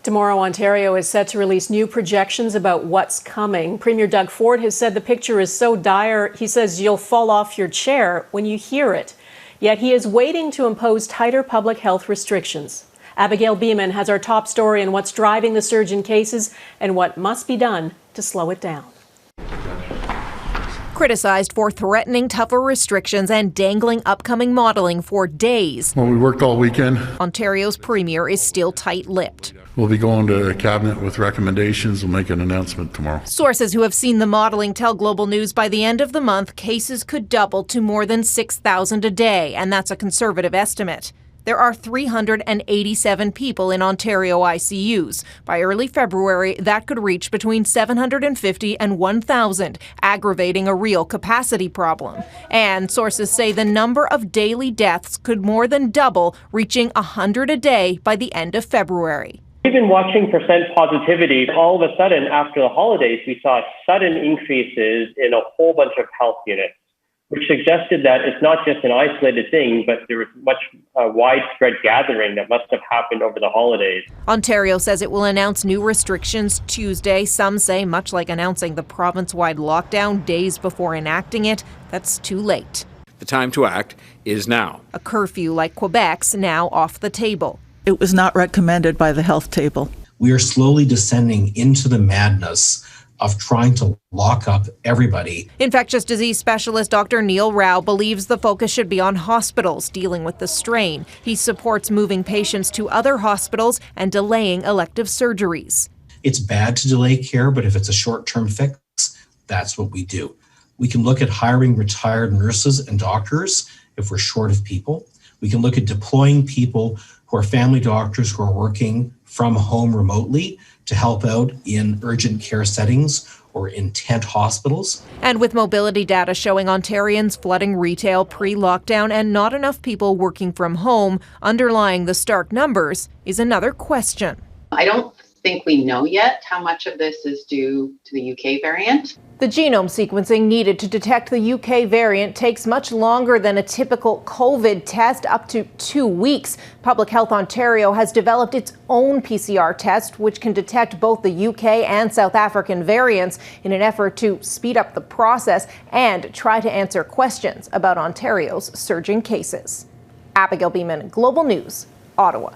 Tomorrow, Ontario is set to release new projections about what's coming. Premier Doug Ford has said the picture is so dire, he says you'll fall off your chair when you hear it. Yet he is waiting to impose tighter public health restrictions. Abigail Bimman has our top story on what's driving the surge in cases and what must be done to slow it down. Criticized for threatening tougher restrictions and dangling upcoming modeling for days. Well, we worked all weekend. Ontario's premier is still tight-lipped. We'll be going to cabinet with recommendations. We'll make an announcement tomorrow. Sources who have seen the modeling tell Global News by the end of the month, cases could double to more than 6,000 a day, and that's a conservative estimate. There are 387 people in Ontario ICUs. By early February, that could reach between 750 and 1,000, aggravating a real capacity problem. And sources say the number of daily deaths could more than double, reaching 100 a day by the end of February. We've been watching percent positivity. All of a sudden, after the holidays, we saw sudden increases in a whole bunch of health units, which suggested that it's not just an isolated thing, but there was much widespread gathering that must have happened over the holidays. Ontario says it will announce new restrictions Tuesday. Some say, much like announcing the province-wide lockdown days before enacting it, that's too late. The time to act is now. A curfew like Quebec's now off the table. It was not recommended by the health table. We are slowly descending into the madness of trying to lock up everybody. Infectious disease specialist Dr. Neil Rao believes the focus should be on hospitals dealing with the strain. He supports moving patients to other hospitals and delaying elective surgeries. It's bad to delay care, but if it's a short-term fix, that's what we do. We can look at hiring retired nurses and doctors if we're short of people. We can look at deploying people who are family doctors who are working from home remotely to help out in urgent care settings or in tent hospitals. And with mobility data showing Ontarians flooding retail pre-lockdown and not enough people working from home, underlying the stark numbers is another question. I don't think we know yet how much of this is due to the UK variant. The genome sequencing needed to detect the UK variant takes much longer than a typical COVID test, up to 2 weeks. Public Health Ontario has developed its own PCR test, which can detect both the UK and South African variants in an effort to speed up the process and try to answer questions about Ontario's surging cases. Abigail Bimman, Global News, Ottawa.